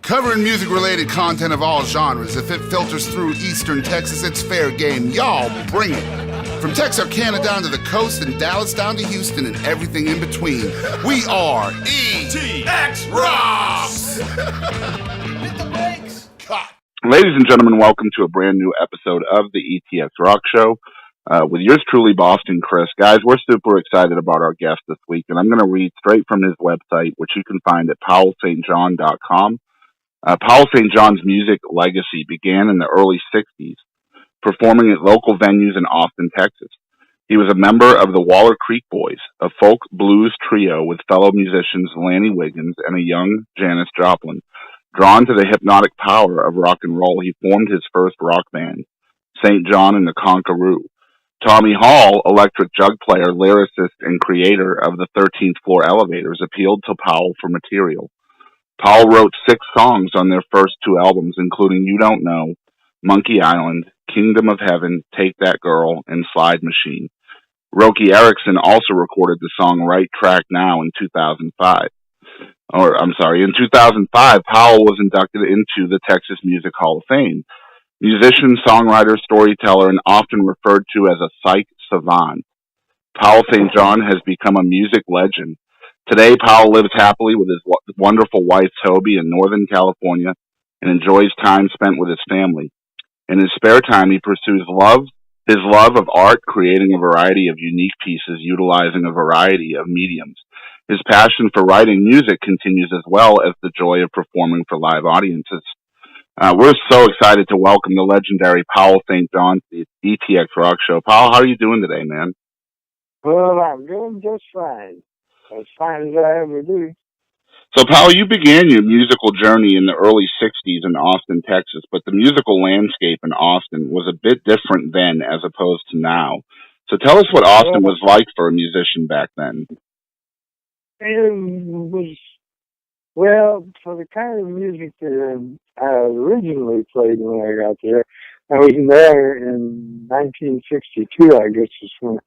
Covering music-related content of all genres. If it filters through Eastern Texas, it's fair game. Y'all bring it. From Texarkana down to the coast and Dallas down to Houston and everything in between. We are ETX ROCKS! Hit the brakes! Cut! Ladies and gentlemen, welcome to a brand new episode of the ETX ROCKS Show with yours truly, Boston Chris. Guys, we're super excited about our guest this week, and I'm going to read straight from his website, which you can find at powellstjohn.com. Powell St. John's music legacy began in the early 60s, performing at local venues in Austin, Texas. He was a member of the Waller Creek Boys, a folk blues trio with fellow musicians Lanny, Wiggins, and a young Janis, Joplin. Drawn to the hypnotic power of rock and roll, he formed his first rock band, St. John and the Conqueror. Tommy Hall, electric jug player, lyricist, and creator of the 13th Floor Elevators, appealed to Powell for material. Powell wrote 6 songs on their first 2 albums, including You Don't Know, Monkey Island, Kingdom of Heaven, Take That Girl, and Slide Machine. Roky Erickson also recorded the song Right Track Now in 2005. In 2005, Powell was inducted into the Texas Music Hall of Fame. Musician, songwriter, storyteller, and often referred to as a psych savant, Powell St. John has become a music legend. Today, Powell lives happily with his wonderful wife, Toby, in Northern California and enjoys time spent with his family. In his spare time, he pursues his love of art, creating a variety of unique pieces utilizing a variety of mediums. His passion for writing music continues as well as the joy of performing for live audiences. We're so excited to welcome the legendary Powell St. John to the ETX ROCKS Show. Powell, how are you doing today, man? Well, I'm doing just fine. As fine as I ever do. So, Powell, you began your musical journey in the early 60s in Austin, Texas, but the musical landscape in Austin was a bit different then as opposed to now. So tell us what Austin was like for a musician back then. It was, well, for the kind of music that I originally played when I got there, I was there in 1962, I guess is when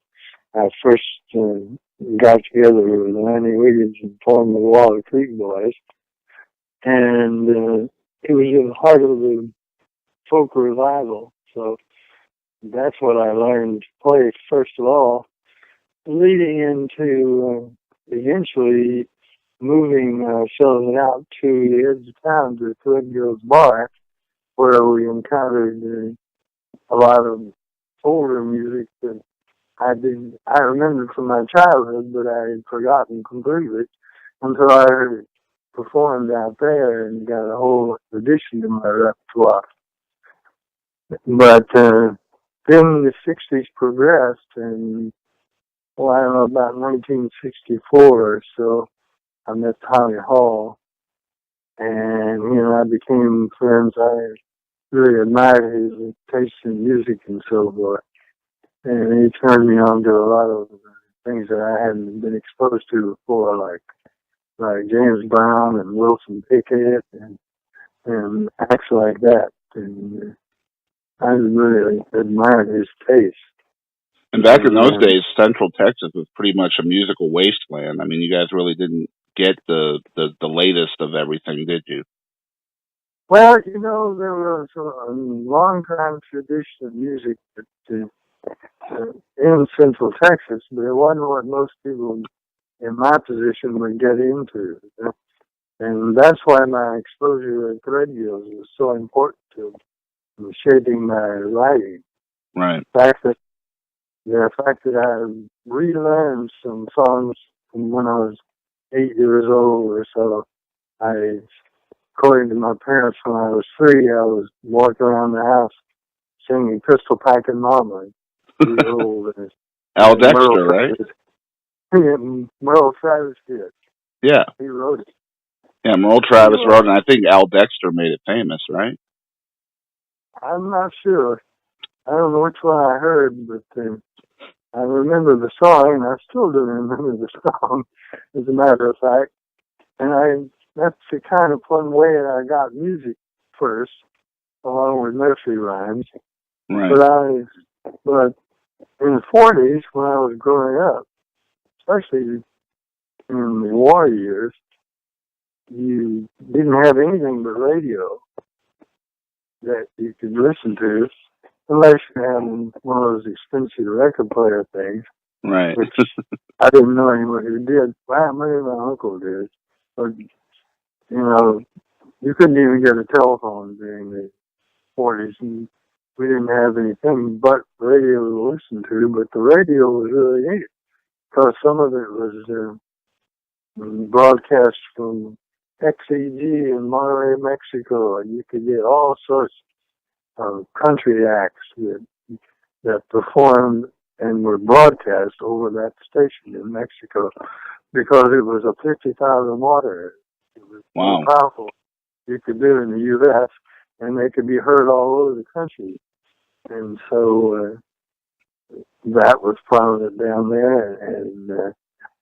I first got together with Lanny, Wiggins, and formed the Waller Creek Boys. And it was in the heart of the folk revival. So that's what I learned to play first of all, leading into eventually moving ourselves out to the edge of town to Threadgill's Bar, where we encountered a lot of older music that I remembered from my childhood, but I had forgotten completely until I heard it performed out there and got a whole addition to my repertoire. But then the 60s progressed, and well, I don't know, about 1964 or so, I met Tommy Hall, and, I became friends. I really admired his taste in music and so forth. And he turned me on to a lot of things that I hadn't been exposed to before, like James Brown and Wilson Pickett and acts like that. And I really admired his taste. And back in those days, Central Texas was pretty much a musical wasteland. I mean, you guys really didn't get the latest of everything, did you? Well, there was a long-time tradition of music that in Central Texas, but it wasn't what most people in my position would get into. And that's why my exposure at Threadgill's was so important to shaping my writing. Right. The fact that I relearned some songs from when I was 8 years old or so. According to my parents, when I was 3, I was walking around the house singing Pistol Packin' Mama. Al Dexter, right? Merle Travis did. Yeah. He wrote it. Yeah, Merle Travis wrote it, and I think Al Dexter made it famous, right? I'm not sure. I don't know which one I heard, but I remember the song, and I still do remember the song, as a matter of fact. And that's the kind of fun way that I got music first, along with nursery rhymes. Right. But in the 40s, when I was growing up, especially in the war years, you didn't have anything but radio that you could listen to, unless you had one of those expensive record player things. Right. Which I didn't know anyone who did. Well, maybe my uncle did. But, you couldn't even get a telephone during the 40s. And we didn't have anything but radio to listen to, but the radio was really neat, because some of it was broadcast from XEG in Monterrey, Mexico, and you could get all sorts of country acts that performed and were broadcast over that station in Mexico, because it was a 50,000 watt area. It was Wow. powerful. You could do it in the U.S., and they could be heard all over the country. And so that was prominent down there, and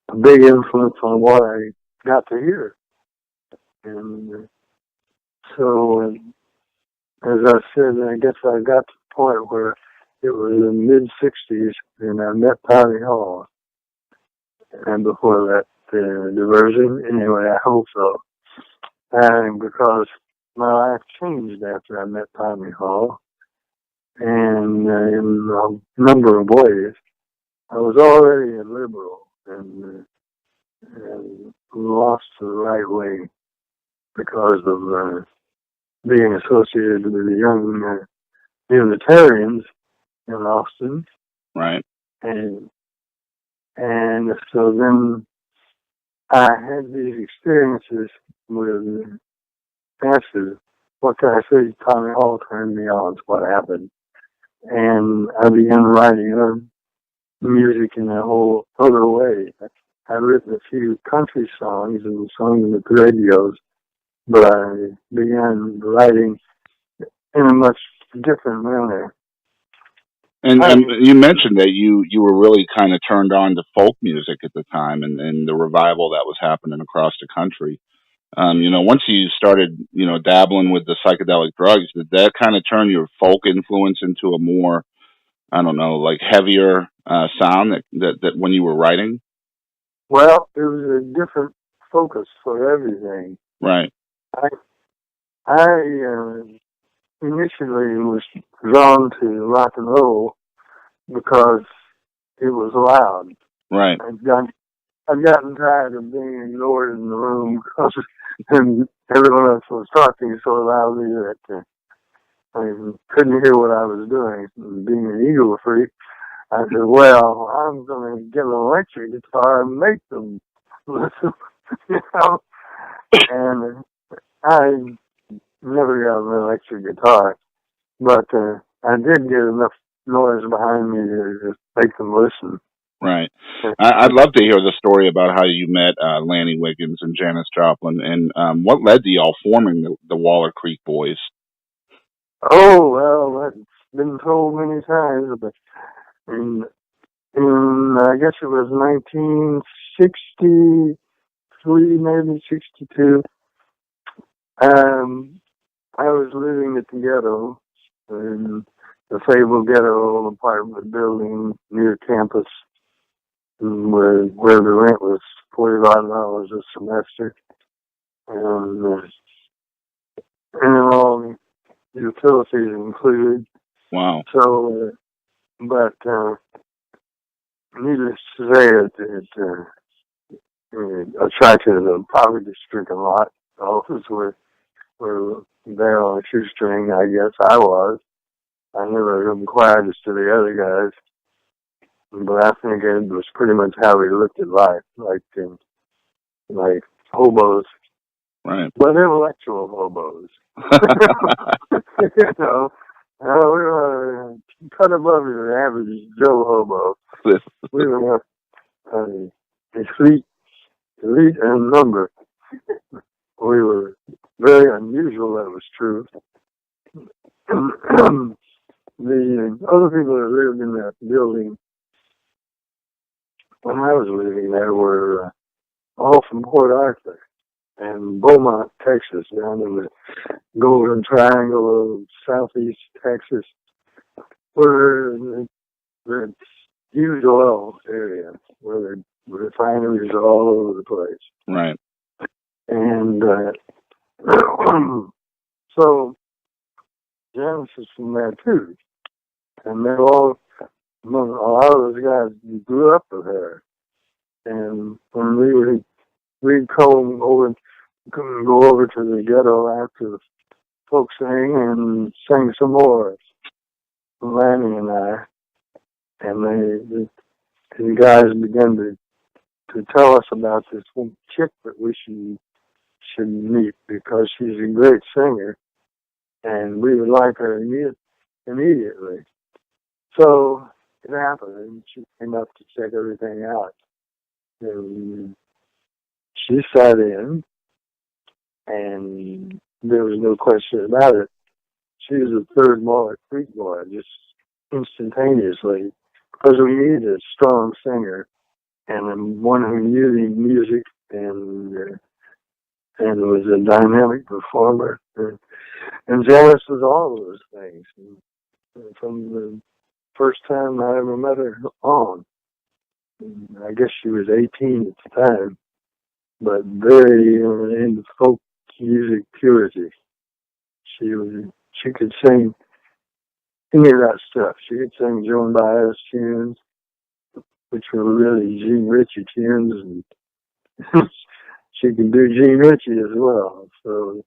a big influence on what I got to hear. And so, as I said, I guess I got to the point where it was in the mid-60s, and I met Tommy Hall. And before that, diversion, anyway, I hope so. And because my life changed after I met Tommy Hall, and in a number of ways. I was already a liberal and lost the right way because of being associated with the young Unitarians in Austin. Right. And so then I had these experiences with acid. What can I say? Tommy Hall turned me on to what happened. And I began writing music in a whole other way. I'd written a few country songs and sung them at the radios, but I began writing in a much different manner. And you mentioned that you were really kind of turned on to folk music at the time, and the revival that was happening across the country. Once you started, dabbling with the psychedelic drugs, did that kind of turn your folk influence into a more, I don't know, like heavier sound that when you were writing? Well, it was a different focus for everything. Right. I initially was drawn to rock and roll because it was loud. Right. I've gotten tired of being ignored in the room because everyone else was talking so loudly that I couldn't hear what I was doing. Being an ego freak, I said, well, I'm going to get an electric guitar and make them listen. And I never got an electric guitar, but I did get enough noise behind me to make them listen. Right. I'd love to hear the story about how you met Lanny, Wiggins, and Janis Joplin, and what led to y'all forming the Waller Creek Boys. Oh, well, that's been told many times, but in I guess it was 1963, maybe 62, I was living at the ghetto, in the Fable Ghetto apartment building near campus, where the rent was $45 a semester, and all the utilities included. Wow. So, but needless to say, it attracted a poverty-stricken lot. All of us were there on a shoestring, I guess I was. I never inquired as to the other guys, but I think it was pretty much how we looked at life, like hobos. Right. But intellectual hobos. We were cut above the average Joe hobo. We were elite in number. We were very unusual, that was true. The other people that lived in that building when I was living there were all from Port Arthur and Beaumont, Texas, down in the Golden Triangle of southeast Texas, where the huge oil area, where the refineries are all over the place. Right. And so Janis is from there too. And they're all, a lot of those guys grew up with her. And when we'd go over to the ghetto after the folks sang and sang some more, Lanny and I. And the guys began to tell us about this one chick that we should meet because she's a great singer, and we would like her immediately. So it happened, and she came up to check everything out. And she sat in, and there was no question about it. She was a third Creek boy, just instantaneously, because we needed a strong singer and one who knew the music and was a dynamic performer. And Janis was all of those things. And from the first time I ever met her on, I guess she was 18 at the time, but very into folk music purity. She could sing any of that stuff. She could sing Joan Baez tunes, which were really Gene Ritchie tunes, and she could do Gene Ritchie as well. So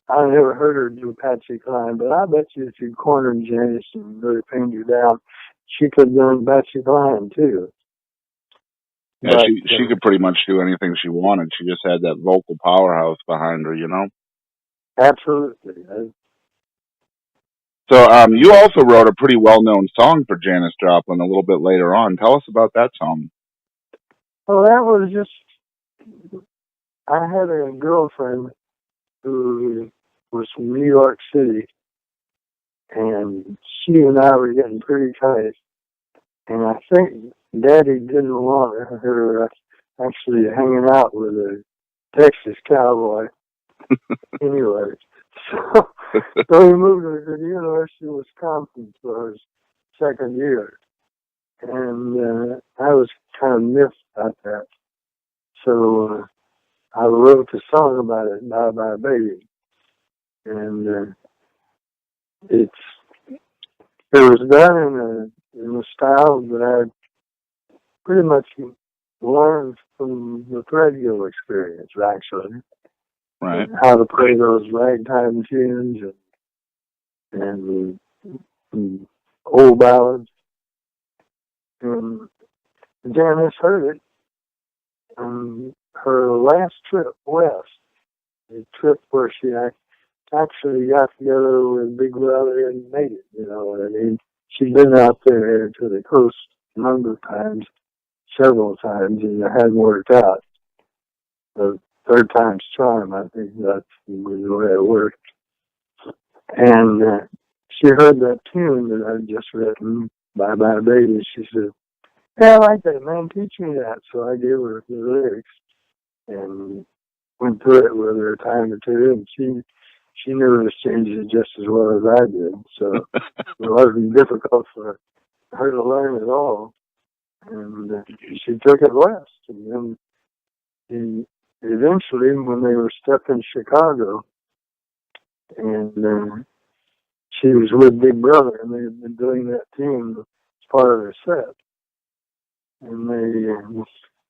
I never heard her do Patsy Cline, but I bet you if you cornered Janis and really pinned her down, she could have done Patsy Cline too. Yeah, but, she could pretty much do anything she wanted. She just had that vocal powerhouse behind her, you know? Absolutely. So you also wrote a pretty well-known song for Janis Joplin a little bit later on. Tell us about that song. Well, that was just, I had a girlfriend who was from New York City, and she and I were getting pretty tight. And I think Daddy didn't want her actually hanging out with a Texas cowboy. Anyway, so he moved her to the University of Wisconsin for his second year. And I was kind of miffed about that. So I wrote a song about it, Bye Bye Baby. And it was done in a style that I pretty much learned from the Threadgill experience, actually. Right. How to play those ragtime tunes and old ballads. And Janis heard it. And her last trip west, a trip where she actually got together with Big Brother and made it, you know what I mean? She'd been out there to the coast a number of times, several times, and it hadn't worked out. The third time's charm, I think that's the way it worked. And she heard that tune that I'd just written, Bye Bye Baby. She said, "Yeah, I like that, man. Teach me that." So I gave her the lyrics and went through it with her a time or two, and she knew those changes just as well as I did. So it wasn't difficult for her to learn at all. And she took it west. And then eventually, when they were stuck in Chicago, and she was with Big Brother, and they had been doing that tune as part of their set. And they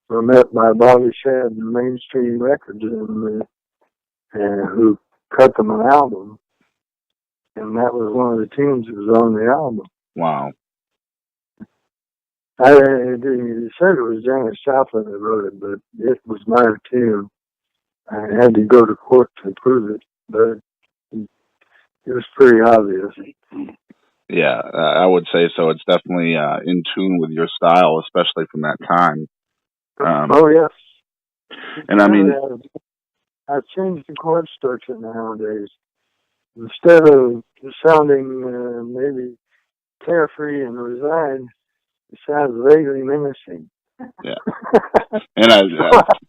were met by Bobby Shad and Mainstream Records, and who cut them an album. And that was one of the tunes that was on the album. Wow. I said it was Janis Joplin that wrote it, but it was my tune. I had to go to court to prove it, but it was pretty obvious. Yeah, I would say so. It's definitely in tune with your style, especially from that time. Oh, yes. And I mean, I've changed the chord structure nowadays. Instead of sounding maybe carefree and resigned, it sounds vaguely menacing. Yeah. And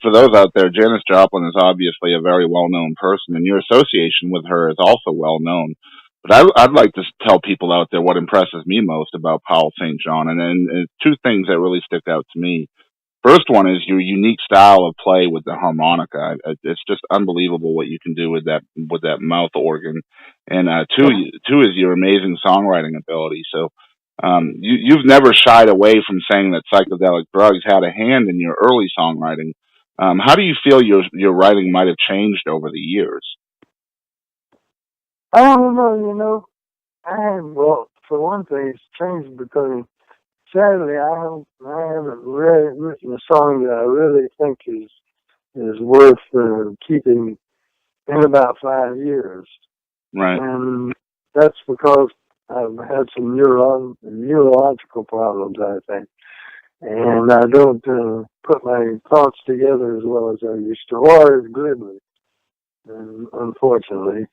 for those out there, Janis Joplin is obviously a very well-known person, and your association with her is also well-known. But I'd like to tell people out there what impresses me most about Powell St. John, and two things that really stick out to me. First one is your unique style of play with the harmonica. It's just unbelievable what you can do with that mouth organ. And two is your amazing songwriting ability. So you've never shied away from saying that psychedelic drugs had a hand in your early songwriting. How do you feel your writing might have changed over the years? I don't know, well, for one thing, it's changed because sadly, I haven't written a song that I really think is worth keeping in about 5 years. Right. And that's because I've had some neurological problems, I think. And I don't put my thoughts together as well as I used to, or as glibly, unfortunately.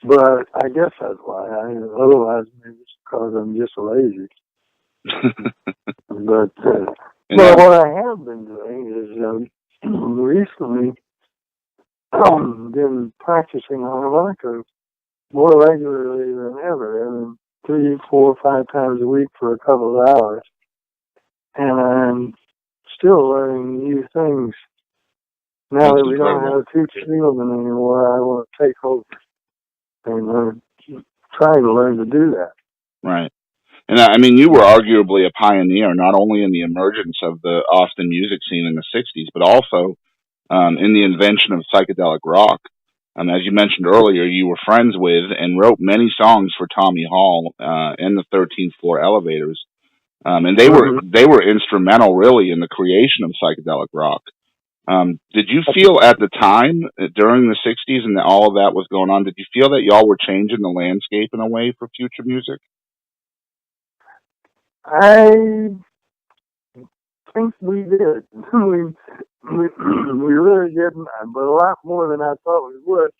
But I guess that's why. Otherwise, maybe it's because I'm just lazy. But what I have been doing is recently been practicing harmonica more regularly than ever. I mean, 3, 4, 5 times a week for a couple of hours. And I'm still learning new things. Now that we don't have Toots Fielding anymore, I want to take over and try to learn to do that. Right. And I mean, you were arguably a pioneer, not only in the emergence of the Austin music scene in the 60s, but also in the invention of psychedelic rock. As you mentioned earlier, you were friends with and wrote many songs for Tommy Hall and the 13th Floor Elevators. And they were instrumental, really, in the creation of psychedelic rock. Did you feel at the time, during the 60s and all of that was going on, did you feel that y'all were changing the landscape in a way for future music? I think we did. we really didn't, but a lot more than I thought we would.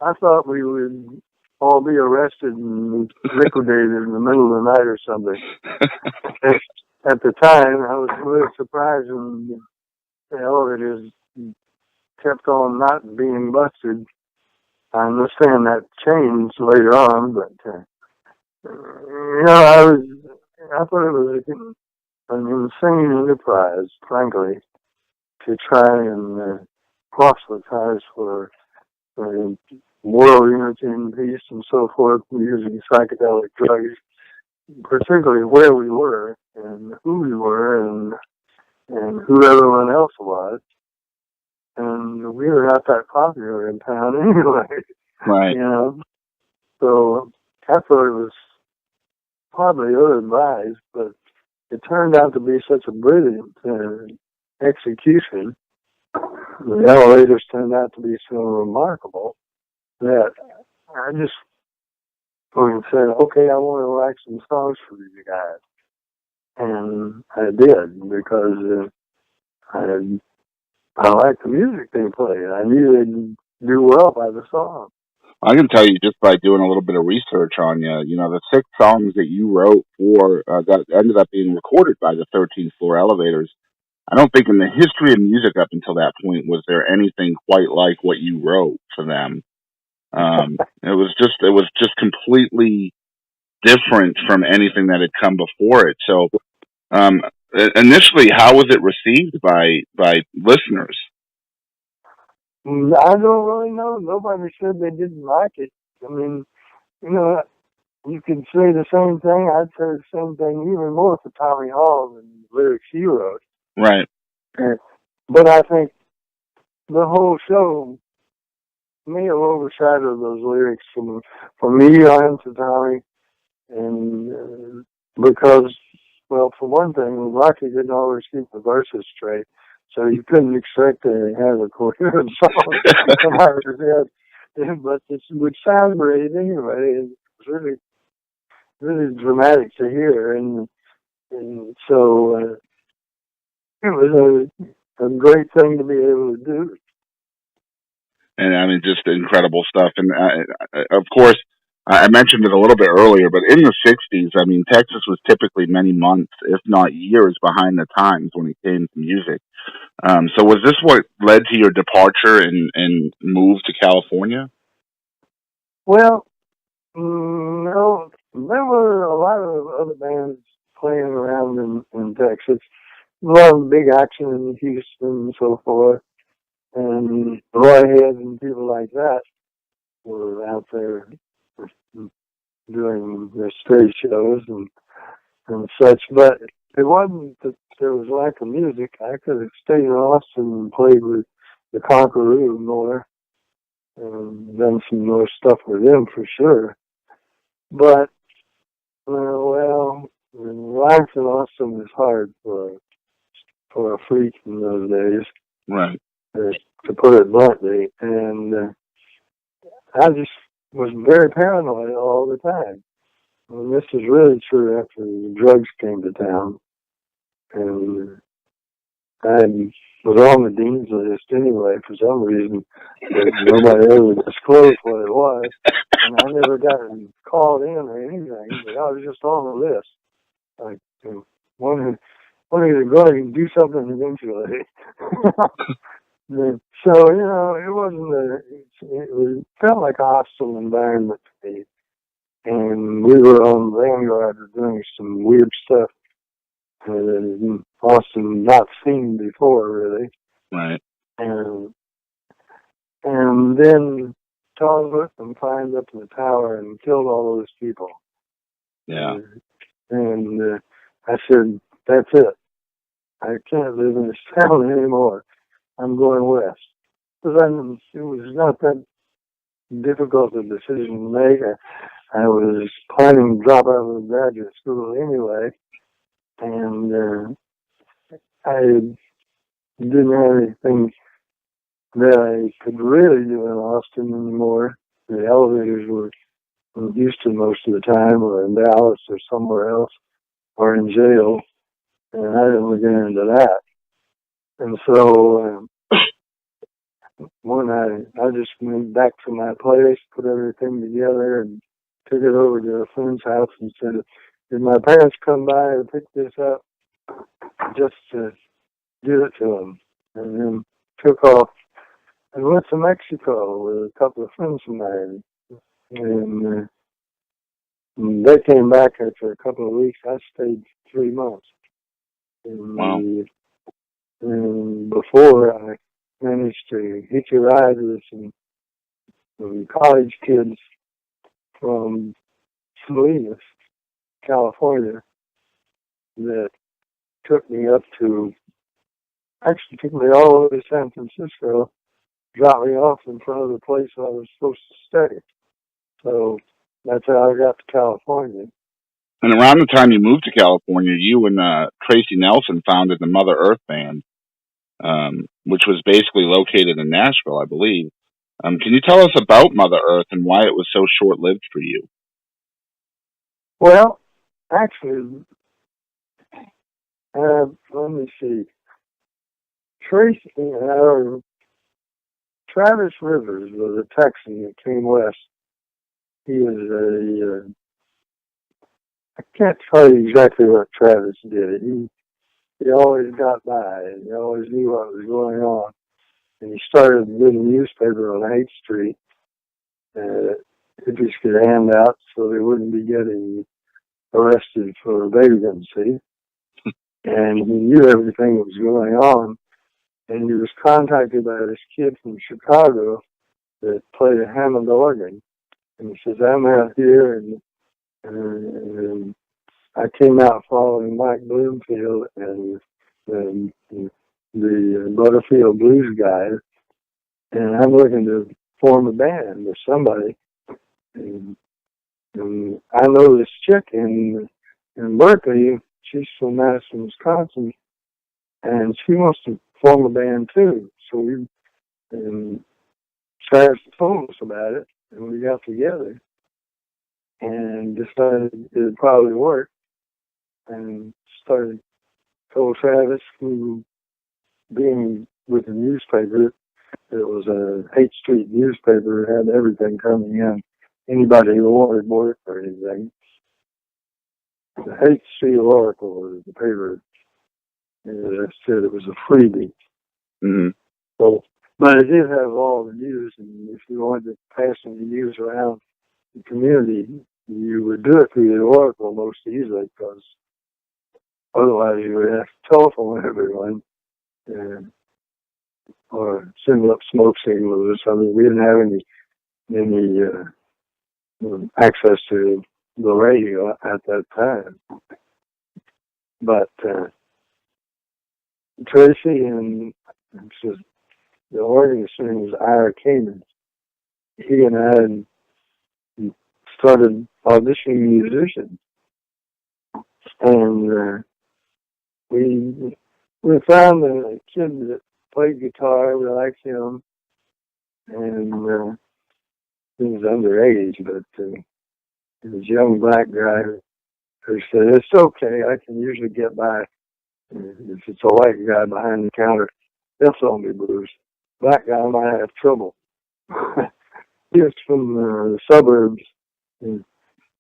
I thought we would all be arrested and liquidated in the middle of the night or something. At the time, I was really surprised when the elevators kept on not being busted. I understand that changed later on, but I thought it was an insane enterprise, frankly, to try and proselytize for world unity and peace and so forth using psychedelic drugs, particularly where we were and who we were and who everyone else was. And we were not that popular in town anyway. Right. So I thought it was probably ill-advised, but it turned out to be such a brilliant execution. The elevators turned out to be so remarkable that I just said, okay, I want to write some songs for you guys. And I did, because I liked the music they played. I knew they'd do well by the song. I can tell you just by doing a little bit of research on you, the 6 songs that you wrote for that ended up being recorded by the 13th Floor Elevators. I don't think in the history of music up until that point was there anything quite like what you wrote for them. It was just completely different from anything that had come before it. So, initially, how was it received by listeners? I don't really know. Nobody said they didn't like it. I mean, you could say the same thing. I'd say the same thing even more for Tommy Hall than the lyrics he wrote. Right. But I think the whole show may have overshadowed those lyrics from me on to Tommy. And because, well, for one thing, Rocky didn't always keep the verses straight. So you couldn't expect to have a coherent song come out of his head. But it would sound great anyway. It was really, really dramatic to hear. And so it was a great thing to be able to do. And I mean, just incredible stuff. And of course, I mentioned it a little bit earlier, but in the 60s, I mean, Texas was typically many months, if not years, behind the times when it came to music. So was this what led to your departure and move to California? Well, no, there were a lot of other bands playing around in Texas. lot of big action in Houston and so forth. And Royhead and people like that were out there doing their stage shows and such. But it wasn't that there was lack of music. I could have stayed in Austin and played with the Conqueror more and done some more stuff with them for sure. But, well, life in Austin was hard for a freak in those days. Right. To put it bluntly. And I just was very paranoid all the time. And this is really true after the drugs came to town. And I was on the dean's list anyway for some reason. But nobody ever disclosed what it was. And I never got called in or anything. But I was just on the list. Like, one of you going to do something eventually. So, it wasn't it felt like a hostile environment to me. And we were on the vanguard of doing some weird stuff that Austin not seen before, really. Right. And then Charles Whitman climbed up in the tower and killed all those people. Yeah. And I said, that's it. I can't live in this town anymore. I'm going west. Because it was not that difficult a decision to make. I was planning to drop out of graduate school anyway. And I didn't have anything that I could really do in Austin anymore. The elevators were in Houston most of the time, or in Dallas, or somewhere else, or in jail. And I didn't get into that. And so one night I just went back to my place, put everything together, and took it over to a friend's house and said, did my parents come by and pick this up just to give it to them? And then took off and went to Mexico with a couple of friends of mine. And they came back after a couple of weeks. I stayed 3 months. And, wow. And before I managed to hitch a ride with some college kids from Salinas, California, that took me all the way to San Francisco, dropped me off in front of the place I was supposed to stay. So that's how I got to California. And around the time you moved to California, you and Tracy Nelson founded the Mother Earth Band, which was basically located in Nashville, I believe. Can you tell us about Mother Earth and why it was so short-lived for you? Well, actually, let me see. Travis Rivers was a Texan that came west. He was I can't tell you exactly what Travis did. He always got by. He always knew what was going on. And he started a little newspaper on 8th Street. Hippies could hand out so they wouldn't be getting arrested for vagrancy. And he knew everything that was going on. And he was contacted by this kid from Chicago that played a Hammond organ. And he says, I'm out here, and I came out following Mike Bloomfield and the Butterfield Blues guys, and I'm looking to form a band with somebody. And I know this chick in Berkeley. She's from Madison, Wisconsin, and she wants to form a band too. So we Travis told us about it, and we got together and decided it would probably work, and told Travis, who, being with the newspaper, it was a 8th Street newspaper, had everything coming in, anybody who wanted work or anything. The 8th Street Oracle was the paper, and I said it was a freebie. Mm-hmm. So, but it did have all the news, and if you wanted to pass any news around the community, you would do it through the Oracle most easily, because Otherwise, you would have to telephone everyone or send up smoke signals or something. We didn't have any access to the radio at that time. But Tracy and the organist name was Ira Kamen. He and I had started auditioning musicians, and we found a kid that played guitar. We liked him, and he was underage, but he was a young black guy who said, "It's okay, I can usually get by. If it's a white guy behind the counter, they'll throw me blues. Black guy might have trouble." He was from the suburbs in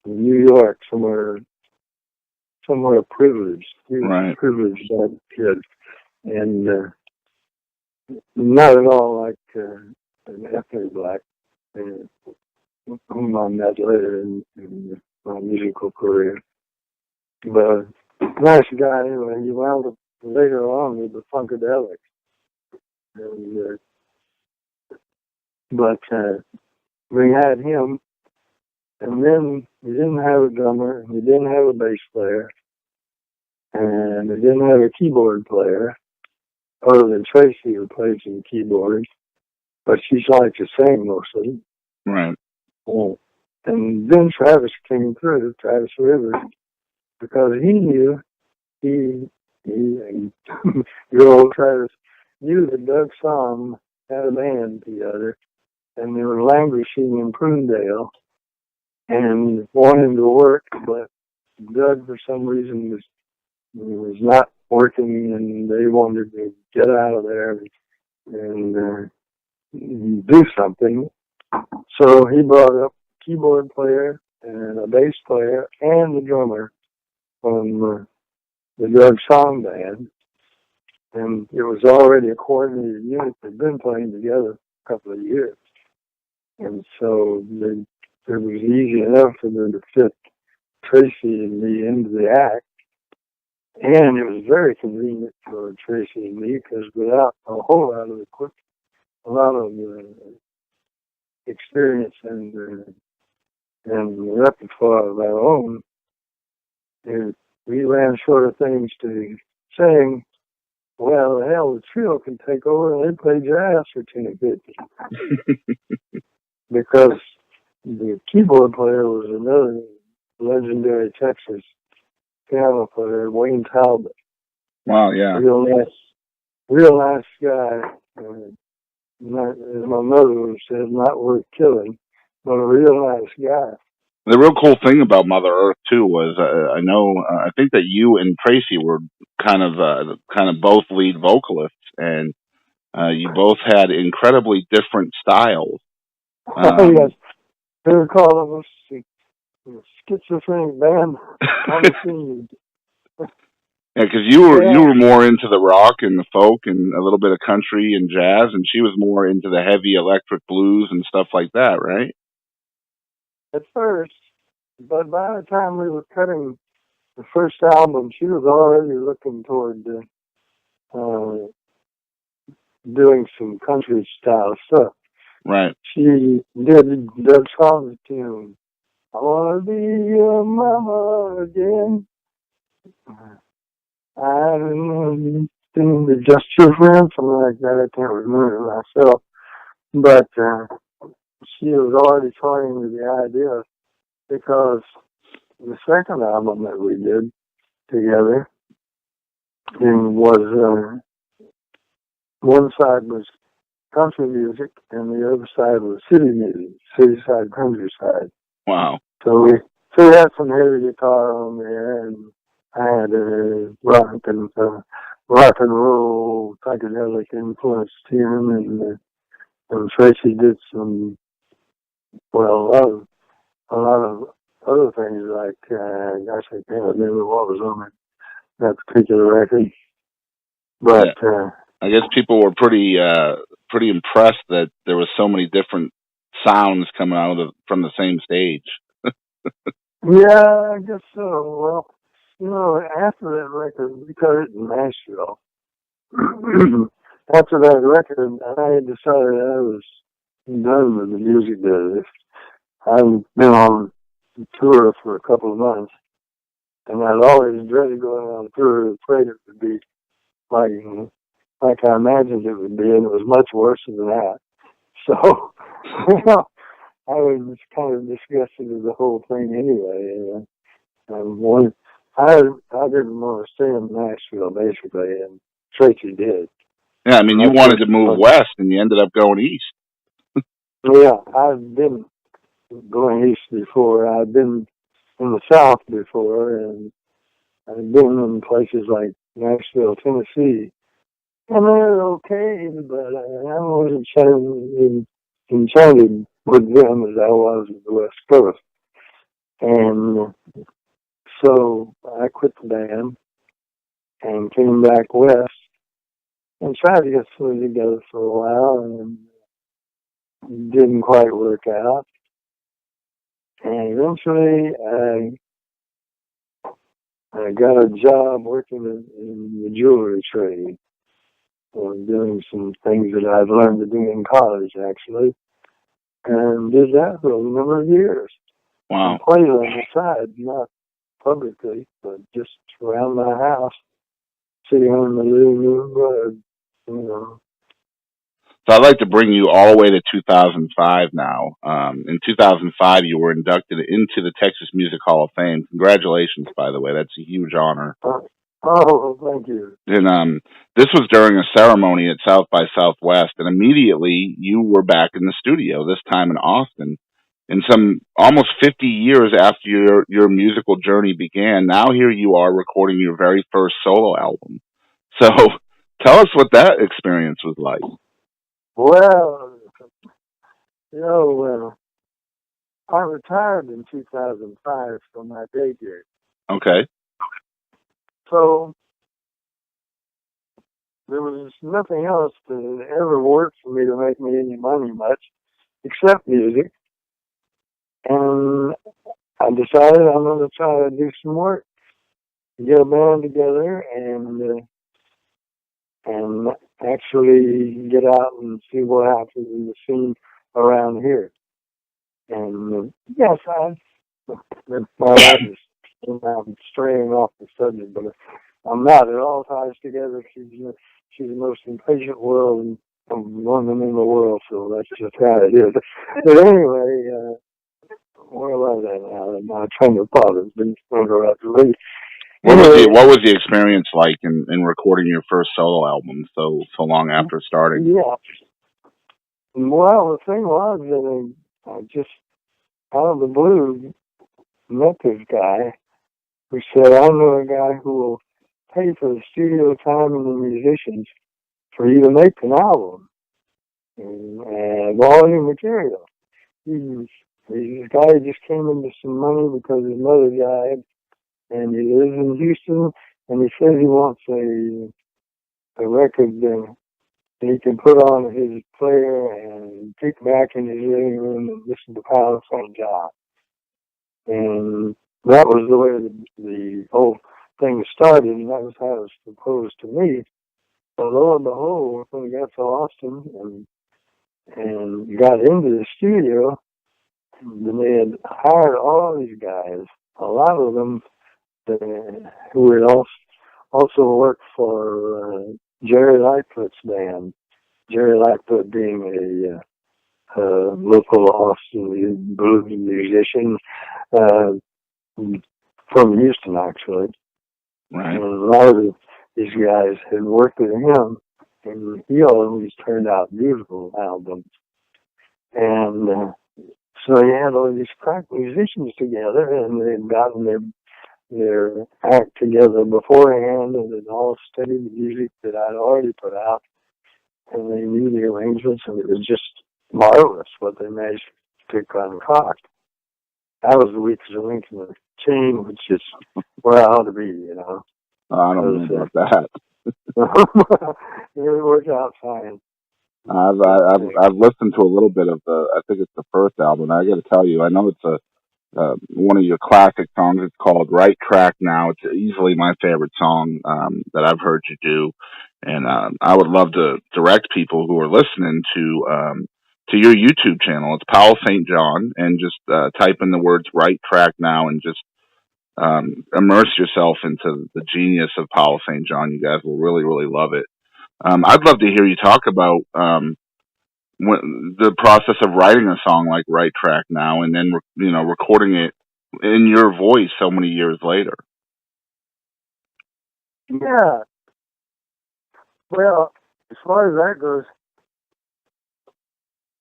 New York, somewhere privileged. He was a privileged kid, and not at all like an ethnic black, whom I met later in my musical career. But nice guy anyway. He wound up later on with the Funkadelics. And, but we had him, and then we didn't have a drummer, we didn't have a bass player, and we didn't have a keyboard player, other than Tracy, who plays some keyboards, but she's like to sing mostly. Right. And then Travis came through, Travis Rivers, because he knew, your old Travis knew that Doug Somm had a band together, and they were languishing in Prunedale, and wanted to work, but Doug, for some reason, was not working, and they wanted to get out of there and do something. So he brought up a keyboard player and a bass player and the drummer from the Doug Somm band, and it was already a coordinated unit. They'd been playing together a couple of years, and so it was easy enough for them to fit Tracy and me into the act, and it was very convenient for Tracy and me because without a whole lot of equipment, a lot of experience and repertoire of our own, and we ran short of things to sing. Well, hell, the trio can take over and they play jazz for $10.50. Because the keyboard player was another legendary Texas piano player, Wayne Talbot. Wow, yeah. Real nice guy. Not, as my mother would have said, not worth killing, but a real nice guy. The real cool thing about Mother Earth too was I think that you and Tracy were kind of both lead vocalists, and you both had incredibly different styles. Yes, they were calling us a schizophrenic band on the scene. Yeah, because you were more into the rock and the folk and a little bit of country and jazz, and she was more into the heavy electric blues and stuff like that, right? At first, but by the time we were cutting the first album, she was already looking toward doing some country style stuff. Right. She did Doug Somm's tune, "I Want to Be Your Mama Again." I don't know, Just Your Friend, something like that. I can't remember myself. But she was already toying with the idea, because the second album that we did together was one side was country music and the other side was city music, city side, countryside. Wow. So we had some heavy guitar on there, and I had a rock and roll psychedelic influence tune, and Tracy did some, well, a lot of other things, like, gosh, I can't remember what was on that particular record. But I guess people were pretty impressed that there was so many different sounds coming out from the same stage. yeah, I guess so. Well, after that record, we cut it in Nashville. After that record, I had decided I was done with the music business. I've been on tour for a couple of months, and I'd always dreaded going on tour, afraid it would be like I imagined it would be, and it was much worse than that. So, I was kind of disgusted with the whole thing anyway. I didn't want to stay in Nashville, basically, and Tracy did. Yeah, I mean, you wanted to move west, and you ended up going east. Yeah, I've been going east before. I've been in the South before, and I've been in places like Nashville, Tennessee. And they're okay, but I wasn't enchanted with them as I was with the West Coast. And so I quit the band and came back west and tried to get something together for a while, and it didn't quite work out. And eventually I got a job working in the jewelry trade, doing some things that I'd learned to do in college, actually, and did that for a number of years. Wow. And played on the side, not publicly, but just around my house, sitting on the living room, So I'd like to bring you all the way to 2005 now. In 2005, you were inducted into the Texas Music Hall of Fame. Congratulations, by the way. That's a huge honor. Oh, thank you. And this was during a ceremony at South by Southwest, and immediately you were back in the studio, this time in Austin. And some almost 50 years after your musical journey began, now here you are recording your very first solo album. So tell us what that experience was like. Well, I retired in 2005 from my day gig. Okay. So there was nothing else that ever worked for me to make me any money much, except music. And I decided I'm going to try to do some work, get a band together, and actually get out and see what happens in the scene around here. And yes, my wife is, I'm straying off the subject, but I'm not. It all ties together. She's the most impatient woman in the world, so that's just how it is. But anyway, where was I now? My train of thought has been interrupted. What was the experience like in recording your first solo album so long after starting? Yeah. Well, the thing was that I just, out of the blue, met this guy who said, I know a guy who will pay for the studio time and the musicians for you to make an album and all new material. This guy just came into some money because his mother died, and he lives in Houston, and he says he wants a record that he can put on his player and kick back in his living room and listen to Powell St. And that was the way the whole thing started, and that was how it was proposed to me. But lo and behold, when we got to Austin and got into the studio, then they had hired all these guys, a lot of them who had also worked for Jerry Lightfoot's band. Jerry Lightfoot being a local Austin blues musician from Houston, actually. Right. And a lot of these guys had worked with him, and he always turned out beautiful albums. And so he had all these crack musicians together, and they'd gotten their act together beforehand, and they'd all studied the music that I'd already put out, and they knew the arrangements, and it was just marvelous what they managed to concoct. That was the weakest link in the chain, which is where I ought to be, I don't know about that. It worked out fine. I've listened to a little bit of I think it's the first album. I got to tell you, I know it's one of your classic songs. It's called Right Track Now. It's easily my favorite song that I've heard you do. And I would love to direct people who are listening to your YouTube channel. It's Powell St. John, and just type in the words Right Track Now and just immerse yourself into the genius of Powell St. John. You guys will really, really love it. I'd love to hear you talk about the process of writing a song like Right Track Now and then, recording it in your voice so many years later. Yeah. Well, as far as that goes,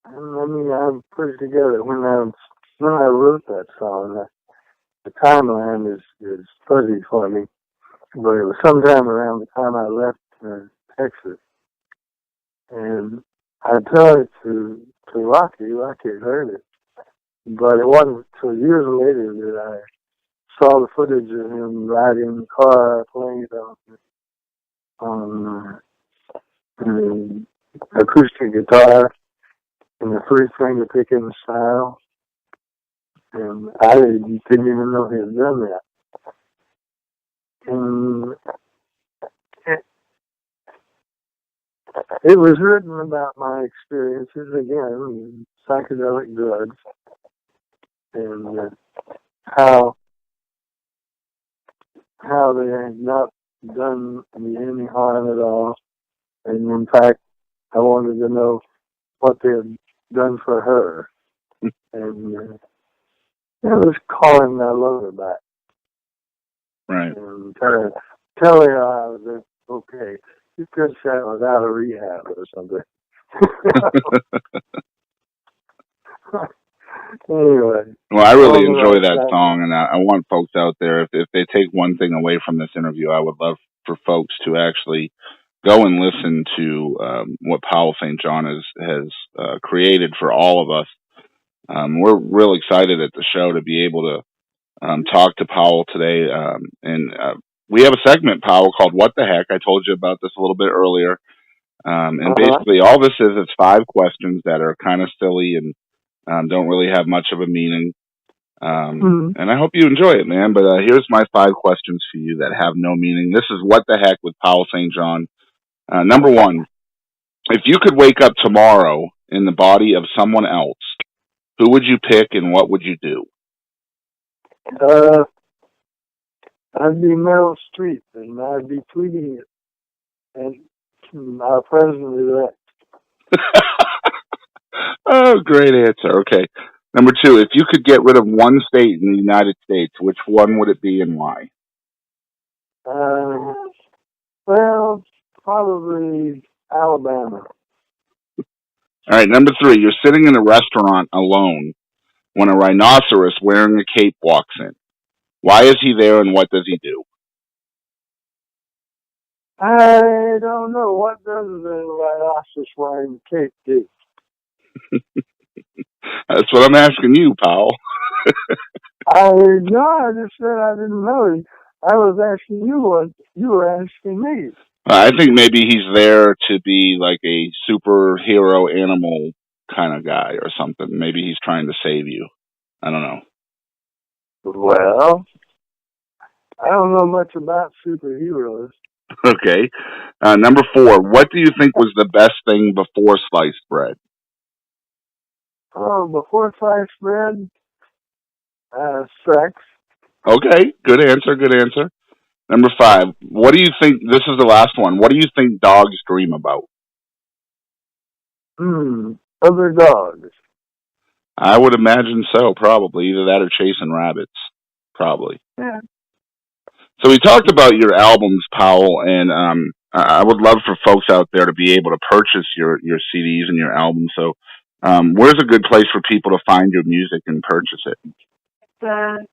I mean, I put it together when I wrote that song. The timeline is fuzzy for me, but it was sometime around the time I left Texas, and I tell it to Rocky. Rocky heard it, but it wasn't until years later that I saw the footage of him riding in the car, playing it on an acoustic guitar in the free finger picking style. And I didn't even know he had done that. And it was written about my experiences, again, psychedelic drugs, and how they had not done me any harm at all. And in fact, I wanted to know what they had done for her. And it was calling my lover back. Right. And telling her I was okay. You could say I was out of rehab or something. Anyway. Well, I really enjoy that song, and I want folks out there, if they take one thing away from this interview, I would love for folks to actually go and listen to what Powell St. John has created for all of us. We're real excited at the show to be able to talk to Powell today. And we have a segment, Powell, called What the Heck? I told you about this a little bit earlier. And basically all this is 5 questions that are kind of silly and don't really have much of a meaning. And I hope you enjoy it, man. But here's my 5 questions for you that have no meaning. This is What the Heck with Powell St. John. Number 1, if you could wake up tomorrow in the body of someone else, who would you pick and what would you do? I'd be Meryl Streep, and I'd be tweeting it. And our president-elect. Oh, great answer. Okay. Number 2, if you could get rid of one state in the United States, which one would it be and why? Well, probably Alabama. All right. Number 3, you're sitting in a restaurant alone when a rhinoceros wearing a cape walks in. Why is he there and what does he do? I don't know. What does the rhinoceros wearing a cape do? That's what I'm asking you, Powell. I just said I didn't know. I was asking you what you were asking me. I think maybe he's there to be like a superhero animal kind of guy or something. Maybe he's trying to save you. I don't know. Well, I don't know much about superheroes. Okay. Number 4, what do you think was the best thing before sliced bread? Oh, before sliced bread, sex. Okay, good answer, good answer. Number 5, what do you think, this is the last one, what do you think dogs dream about? Other dogs. I would imagine so, probably. Either that or chasing rabbits. Probably. Yeah. So we talked about your albums, Powell, and I would love for folks out there to be able to purchase your CDs and your albums. So where's a good place for people to find your music and purchase it? The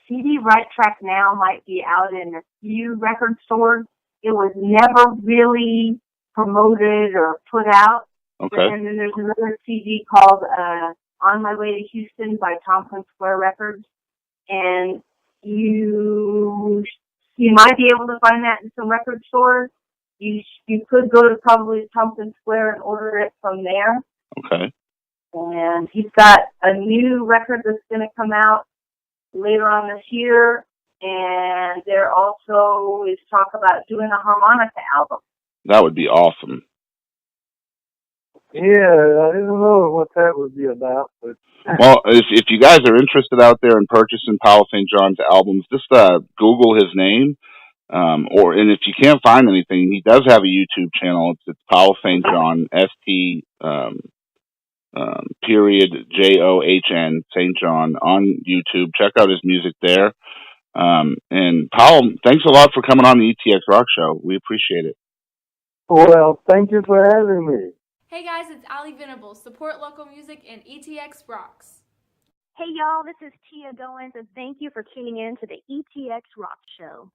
CD Right Track Now might be out in a few record stores. It was never really promoted or put out. Okay. And then there's another CD called On My Way to Houston by Tompkins Square Records. And you might be able to find that in some record stores. You could go to probably Tompkins Square and order it from there. Okay. And he's got a new record that's going to come out later on this year. And there also is talk about doing a harmonica album. That would be awesome. Yeah, I don't know what that would be about, but Well, if you guys are interested out there in purchasing Powell St. John's albums, just Google his name, and if you can't find anything, he does have a YouTube channel. It's Powell St. John, ST period JOHN St. John on YouTube. Check out his music there. And Powell, thanks a lot for coming on the ETX Rock Show. We appreciate it. well, thank you for having me. Hey guys, it's Ali Venables. Support local music and ETX Rocks. Hey y'all, this is Tia Goins, and thank you for tuning in to the ETX ROCKS Show.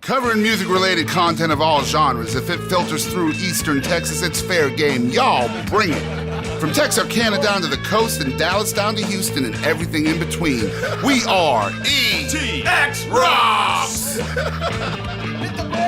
Covering music-related content of all genres. If it filters through Eastern Texas, it's fair game. Y'all bring it. From Texarkana down to the coast and Dallas down to Houston and everything in between. We are ETX Rocks! Hit the brakes!